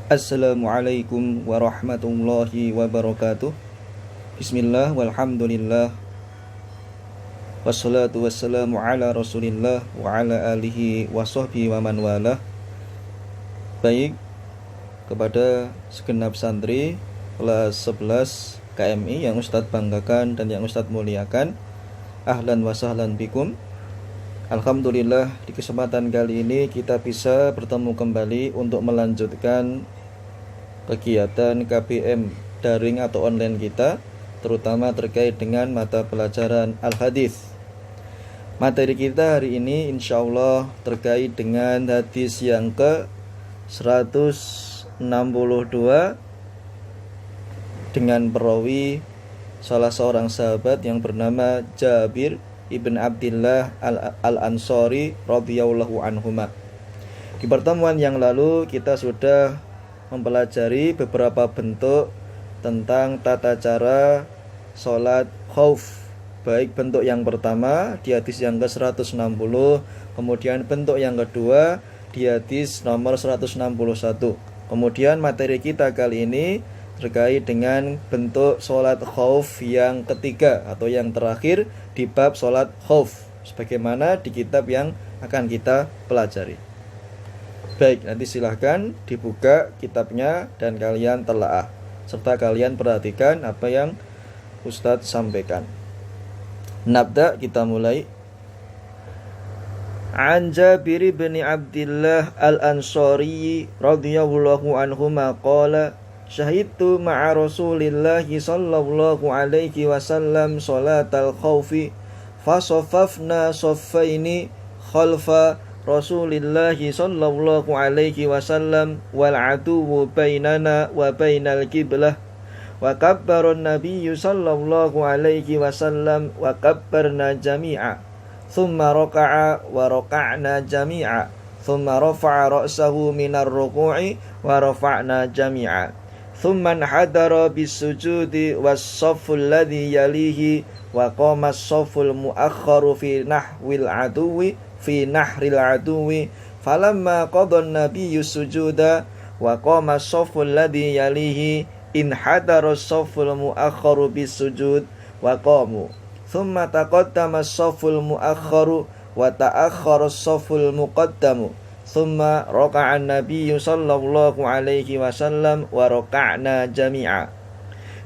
Assalamualaikum warahmatullahi wabarakatuh. Bismillah walhamdulillah. Wassalatu wassalamu ala rasulillah wa ala alihi wa sahbihi wa man walah. Baik, kepada segenap santri kelas 11 KMI yang Ustadz banggakan dan yang Ustadz muliakan, ahlan wa sahlan bikum. Alhamdulillah, di kesempatan kali ini kita bisa bertemu kembali untuk melanjutkan kegiatan KBM daring atau online kita, terutama terkait dengan mata pelajaran Al-Hadis. Materi kita hari ini insyaallah terkait dengan hadis yang ke 162 dengan perawi salah seorang sahabat yang bernama Jabir ibn Abdillah al-Ansari radhiyallahu anhuma. Di pertemuan yang lalu kita sudah mempelajari beberapa bentuk tentang tata cara sholat khauf. Baik bentuk yang pertama di hadis yang ke-160, kemudian bentuk yang kedua di hadis nomor 161. Kemudian materi kita kali ini terkait dengan bentuk sholat khauf yang ketiga atau yang terakhir di bab sholat khauf, sebagaimana di kitab yang akan kita pelajari. Baik, nanti silahkan dibuka kitabnya dan kalian telaah, serta kalian perhatikan apa yang Ustadz sampaikan. Nabda, kita mulai. An Jabir bin Abdillah al-Ansari radhiyallahu anhuma qala syahidtu ma'a Rasulillahi sallallahu alaihi wasallam salatal khawfi fasaffafna saffaini khalfa Rasulillahi sallallahu alaihi wasallam wal aduwwu bainana wa bainal qiblah wa kabbara an-nabiyyu sallallahu alaihi wasallam wa kabbarna jami'a thumma raka'a wa raka'na jami'a thumma rafa'a ra'sahu minar ruku'i wa rafa'na jami'a thumma hadara bis-sujudi was-saffu alladhi yalihi wa qama as-safful mu'akhkharu fi nahwil aduwwi fi nahril aduwi falamma qada an-nabiyyu sujuda wa qama as-saffu alladhi yalihi in hadara as-safful mu'akhkharu bis-sujud wa qamu thumma taqaddama as-safful mu'akhkharu wa ta'akhkhara as-safful muqaddamu thumma raka'a an-nabiyyu sallallahu alaihi wasallam wa raka'na jami'a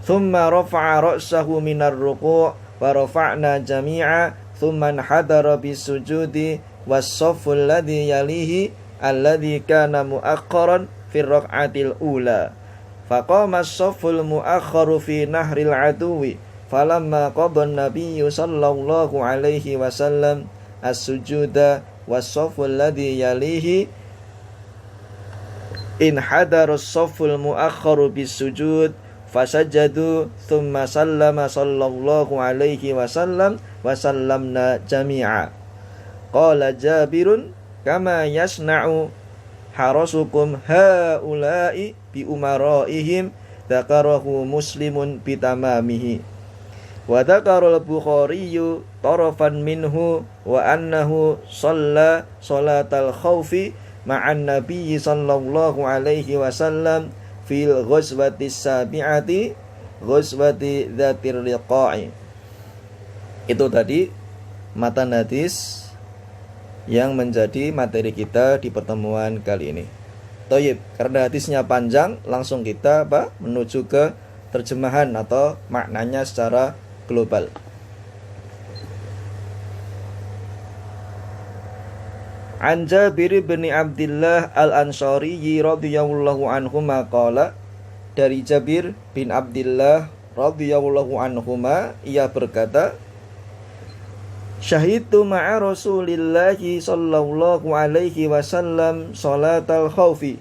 thumma rafa'a ra'sahu minar ruku' wa rafa'na jami'a thumma hadara bis-sujudi was-saffu alladhi yalihi alladhi kana mu'akhkharan fi rak'atil ula faqama as-safful mu'akhkharu fi nahril aduwi falamma qada an-nabiyyu sallallahu alaihi wasallam as-sujuda was-saffu alladhi yalihi in hadara as-safful mu'akhkharu bis-sujud fasajadu thumma sallama sallallahu alaihi wasallam wa sallamna jami'a. Qala Jabirun kama yasna'u harasukum haula'i bi umaraihim dzakarahu Muslimun bitamamihi wa dzakara al-Bukhari tarafan minhu wa annahu shalla salatal khawfi ma'an nabiyyi sallallahu alaihi wasallam fil ghazwati sabi'ati ghazwati dzatir riqa'i. Itu tadi matan hadis yang menjadi materi kita di pertemuan kali ini. Thayyib, karena hadisnya panjang, langsung kita menuju ke terjemahan atau maknanya secara global. An Jabir bin Abdillah al-Ansari radhiyallahu anhuma qala, dari Jabir bin Abdillah radhiyallahu anhuma ia berkata, syahidtu ma'a Rasulillahi sallallahu alaihi wasallam salatal khawfi,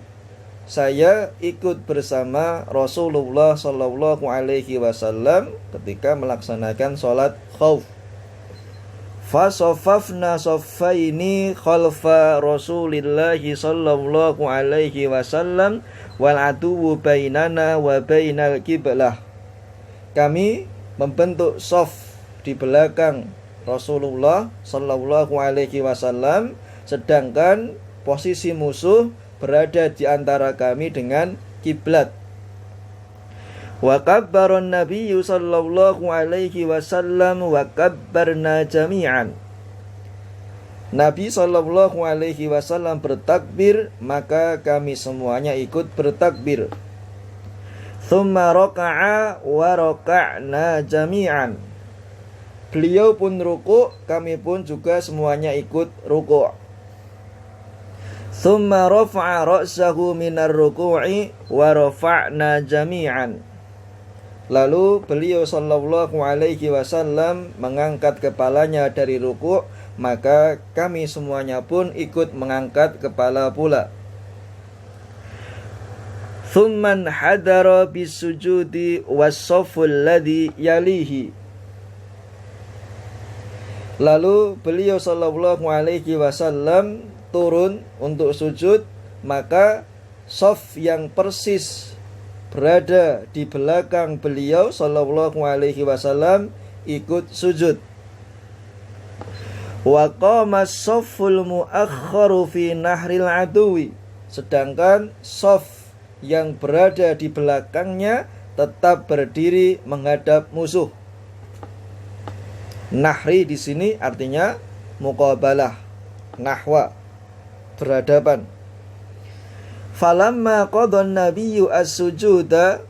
saya ikut bersama Rasulullah sallallahu alaihi wasallam ketika melaksanakan salat khauf. Fasaffafna saffaini khalfa Rasulillahi sallallahu alaihi wasallam wal aduwwu bainana wa bainal qiblah. Kami membentuk shaf di belakang Rasulullah sallallahu alaihi wasallam, sedangkan posisi musuh berada di antara kami dengan kiblat. Wa kabbara an-nabiyyu sallallahu alaihi wasallam wa kabbarna jami'an. Nabi sallallahu alaihi wasallam bertakbir, maka kami semuanya ikut bertakbir. Tsumma raka'a wa raka'na jami'an. Beliau pun ruku', kami pun juga semuanya ikut ruku'. Tsumma rafa'a ra'sahu minar ruku'i wa rafa'na jami'an. Lalu beliau sallallahu alaihi wasallam mengangkat kepalanya dari ruku', maka kami semuanya pun ikut mengangkat kepala pula. Tsumman hadara bisujudi was-safful ladzi yalihi. Lalu beliau sallallahu alaihi wasallam turun untuk sujud, maka shaf yang persis berada di belakang beliau sallallahu alaihi wasallam ikut sujud. Wa qama as-safful mu'akhkharu fi nahril aduwi. Sedangkan shaf yang berada di belakangnya tetap berdiri menghadap musuh. Nahri di sini artinya muqabalah, nahwa, berhadapan. Falamma qadha an-nabiyyu as-sujuda,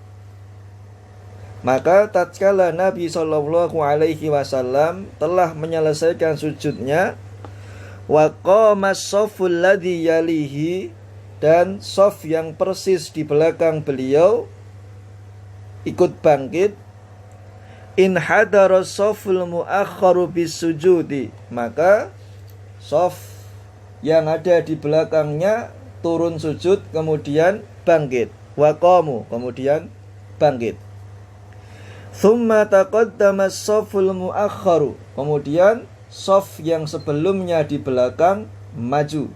maka tatkala Nabi sallallahu alaihi wasallam telah menyelesaikan sujudnya, wa qama as-safful ladzi yalihi, dan shaf yang persis di belakang beliau ikut bangkit, in hadara as-safful mu'akhkharu bis-sujudi, maka shaf yang ada di belakangnya turun sujud kemudian bangkit. Wa qamu, kemudian bangkit. Tsumma taqaddama as-safful mu'akhkharu, kemudian shaf yang sebelumnya di belakang maju.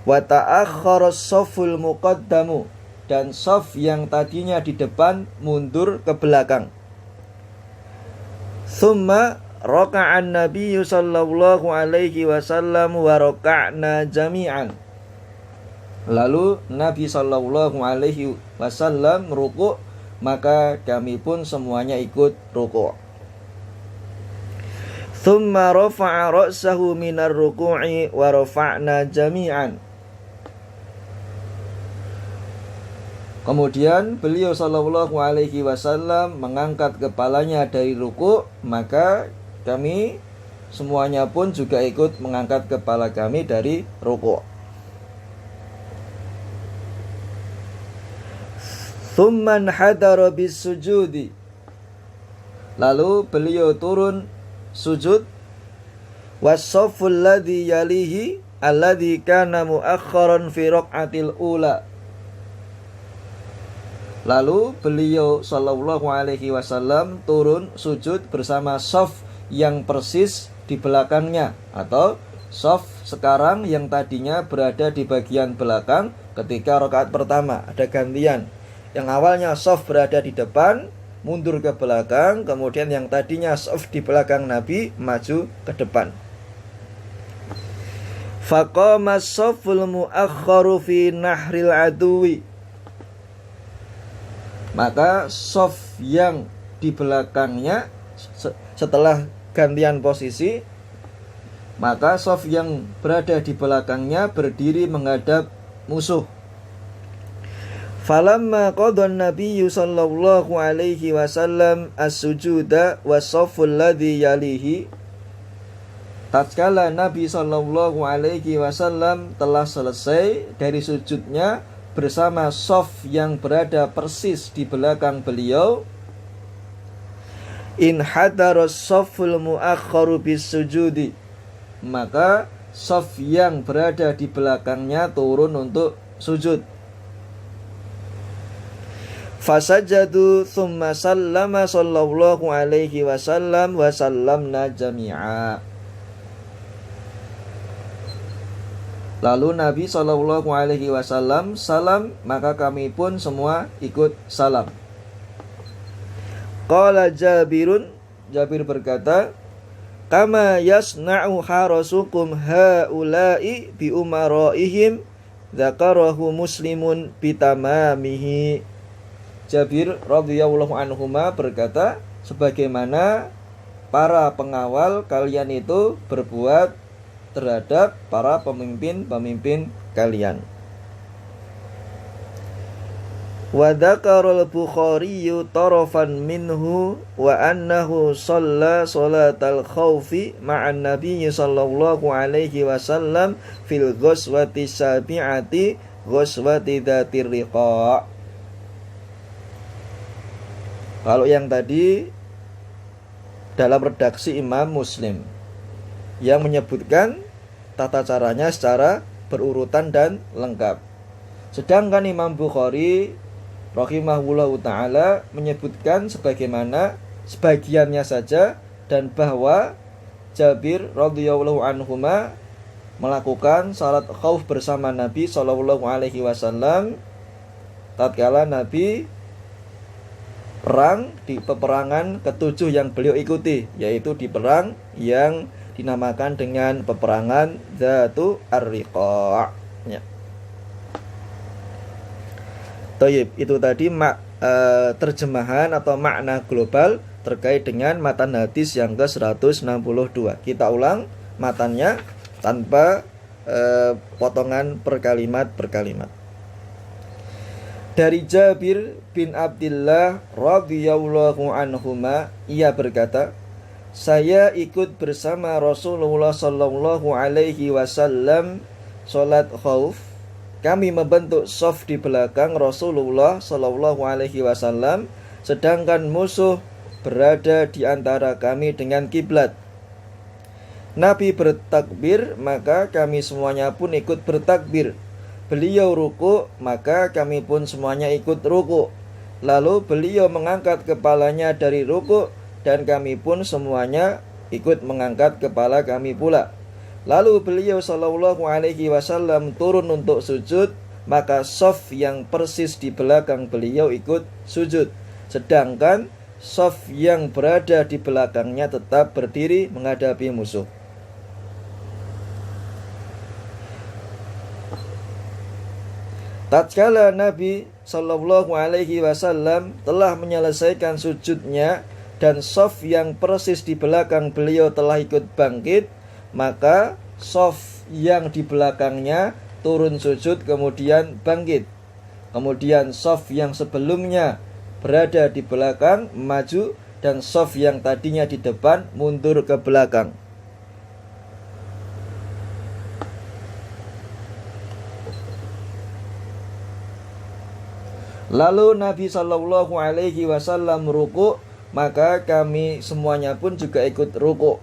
Wa ta'akhkhara as-safful muqaddamu, dan shaf yang tadinya di depan mundur ke belakang. Tsumma raka'an nabiyyu sallallahu alaihi wasallam wa raka'na jami'an. Lalu Nabi sallallahu alaihi wasallam ruku', maka kami pun semuanya ikut ruku'. Tsumma rafa'a ra'sahu minar ruku'i wa rafa'na jami'an. Kemudian beliau sallallahu alaihi wasallam mengangkat kepalanya dari ruku', maka kami semuanya pun juga ikut mengangkat kepala kami dari ruku'. Tsumman hadara bis-sujudi, lalu beliau turun sujud. Was-safful ladzi yalihi alladzi kana mu'akhkharan fi raq'atil ula. Lalu beliau sallallahu alaihi wasallam turun sujud bersama shaf yang persis di belakangnya, atau shaf sekarang yang tadinya berada di bagian belakang ketika rakaat pertama. Ada gantian. Yang awalnya shaf berada di depan, mundur ke belakang, kemudian yang tadinya shaf di belakang Nabi maju ke depan. Faqama as-safful mu'akhkharu fi nahril aduwi, maka shaf yang di belakangnya setelah gantian posisi, maka shaf yang berada di belakangnya berdiri menghadap musuh. Falamma qadha an-nabiyyu sallallahu alaihi wasallam as-sujuda was-safful ladzi yalihi, tatkala Nabi sallallahu alaihi wasallam telah selesai dari sujudnya bersama shaf yang berada persis di belakang beliau, in hadara as-safful mu'akhkharu bis-sujudi, maka shaf yang berada di belakangnya turun untuk sujud. Fasajadu thumma sallama sallallahu alaihi wasallam wa sallamna jami'a. Lalu Nabi sallallahu alaihi wasallam salam, maka kami pun semua ikut salam. Qala Jabirun, Jabir berkata, kama yasna'u harasukum haula'i bi umaraihim Dzakarahu Muslimun bitamamihi. Jabir radhiyallahu anhuma berkata, sebagaimana para pengawal kalian itu berbuat terhadap para pemimpin-pemimpin kalian. Wa dzakara al-Bukhari tarafan minhu wa annahu shalla salatal khaufi ma'an nabiyyi sallallahu alaihi wasallam fil ghazwati sabi'ati ghazwati dzatir riqa'. Kalau yang tadi dalam redaksi Imam Muslim yang menyebutkan tata caranya secara berurutan dan lengkap. Sedangkan Imam Bukhari rahimahullahu ta'ala menyebutkan sebagaimana sebagiannya saja, dan bahwa Jabir radhiyallahu anhuma melakukan salat khauf bersama Nabi sallallahu alaihi wasallam tatkala Nabi perang di peperangan ketujuh yang beliau ikuti, yaitu di perang yang dinamakan dengan peperangan Dzatu Ar-Riqa'. Ya. Tayyib, itu tadi terjemahan atau makna global terkait dengan matan hadis yang ke-162. Kita ulang matannya tanpa potongan per kalimat. Dari Jabir bin Abdillah radhiyallahu anhuma, ia berkata, saya ikut bersama Rasulullah sallallahu alaihi wasallam salat khauf. Kami membentuk shaf di belakang Rasulullah sallallahu alaihi wasallam, sedangkan musuh berada di antara kami dengan kiblat. Nabi bertakbir, maka kami semuanya pun ikut bertakbir. Beliau ruku, maka kami pun semuanya ikut ruku. Lalu beliau mengangkat kepalanya dari ruku, dan kami pun semuanya ikut mengangkat kepala kami pula. Lalu beliau sallallahu alaihi wasallam turun untuk sujud, maka shaf yang persis di belakang beliau ikut sujud, sedangkan shaf yang berada di belakangnya tetap berdiri menghadapi musuh. Tatkala Nabi sallallahu alaihi wasallam telah menyelesaikan sujudnya dan shaf yang persis di belakang beliau telah ikut bangkit, maka shaf yang di belakangnya turun sujud kemudian bangkit. Kemudian shaf yang sebelumnya berada di belakang maju, dan shaf yang tadinya di depan mundur ke belakang. Lalu Nabi sallallahu alaihi wasallam ruku, maka kami semuanya pun juga ikut ruku.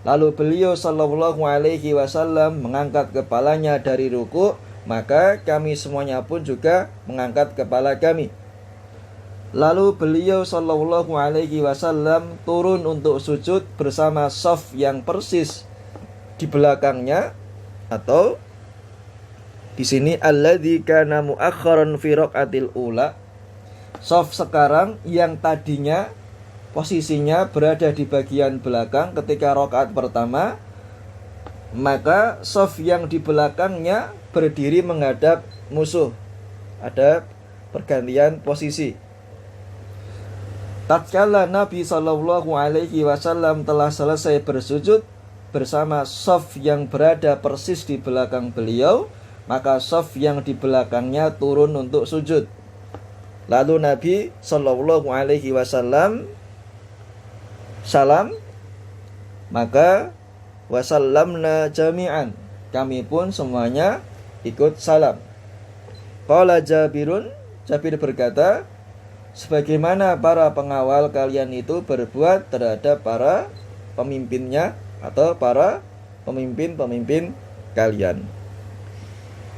Lalu beliau sallallahu alaihi wasallam mengangkat kepalanya dari ruku, maka kami semuanya pun juga mengangkat kepala kami. Lalu beliau sallallahu alaihi wasallam turun untuk sujud bersama shaf yang persis di belakangnya, atau di sini alladzi kana muakharan fi raqatil ula. Shaf sekarang yang tadinya posisinya berada di bagian belakang ketika rakaat pertama, maka shaf yang di belakangnya berdiri menghadap musuh. Ada pergantian posisi. Tatkala Nabi sallallahu alaihi wasallam telah selesai bersujud bersama shaf yang berada persis di belakang beliau, maka shaf yang di belakangnya turun untuk sujud. Lalu Nabi sallallahu alaihi wasallam salam, maka wasallamna jami'an, kami pun semuanya ikut salam. Qala Jabirun, Jabir berkata, sebagaimana para pengawal kalian itu berbuat terhadap para pemimpinnya atau para pemimpin-pemimpin kalian.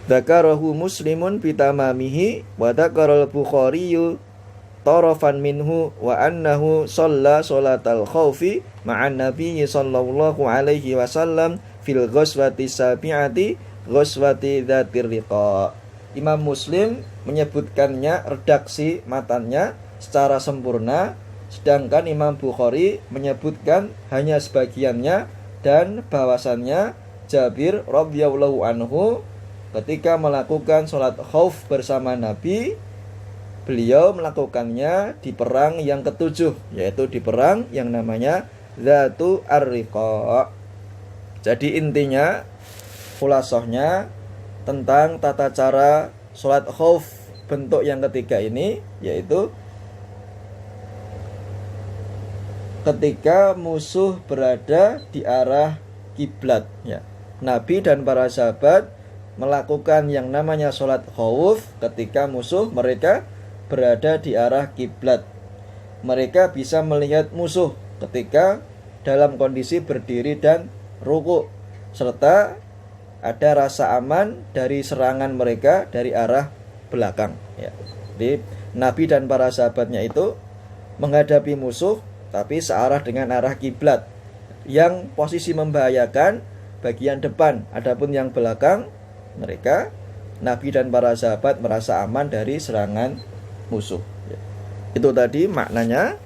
Dzakarahu Muslimun bitamamihi wa dzakara al-Bukhari tarafan minhu wa annahu shalla salatal khaufi ma'an nabiyyi sallallahu alaihi wasallam fil ghazwati sabi'ati ghazwati dzatir riqa'. Imam Muslim menyebutkannya, redaksi matannya secara sempurna, sedangkan Imam Bukhari menyebutkan hanya sebagiannya, dan bahwasannya Jabir radhiyallahu anhu ketika melakukan sholat khauf bersama Nabi, beliau melakukannya di perang yang ketujuh, yaitu di perang yang namanya Dzatu Ar-Riqa. Jadi intinya, khulasahnya tentang tata cara sholat khauf bentuk yang ketiga ini, yaitu ketika musuh berada di arah kiblat, ya. Nabi dan para sahabat melakukan yang namanya sholat khauf ketika musuh mereka berada di arah kiblat. Mereka bisa melihat musuh ketika dalam kondisi berdiri dan ruku, serta ada rasa aman dari serangan mereka dari arah belakang, ya. Jadi Nabi dan para sahabatnya itu menghadapi musuh tapi searah dengan arah kiblat, yang posisi membahayakan bagian depan, adapun yang belakang mereka, Nabi dan para sahabat merasa aman dari serangan musuh. Itu tadi maknanya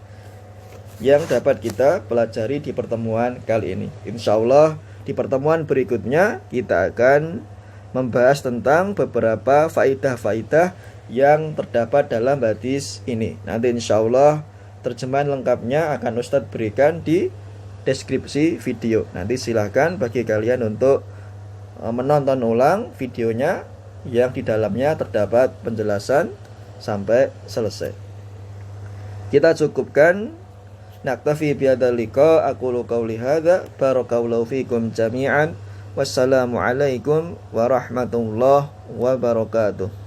yang dapat kita pelajari di pertemuan kali ini. Insya Allah di pertemuan berikutnya kita akan membahas tentang beberapa faidah-faidah yang terdapat dalam hadis ini. Nanti insya Allah terjemahan lengkapnya akan Ustadz berikan di deskripsi video. Nanti silahkan bagi kalian untuk menonton ulang videonya yang di dalamnya terdapat penjelasan sampai selesai. Kita cukupkan. Naktafi bihadzal liqa, aqulu qauli hadza, barakallahu fikum jami'an. Wassalamu alaikum warahmatullahi wabarakatuh.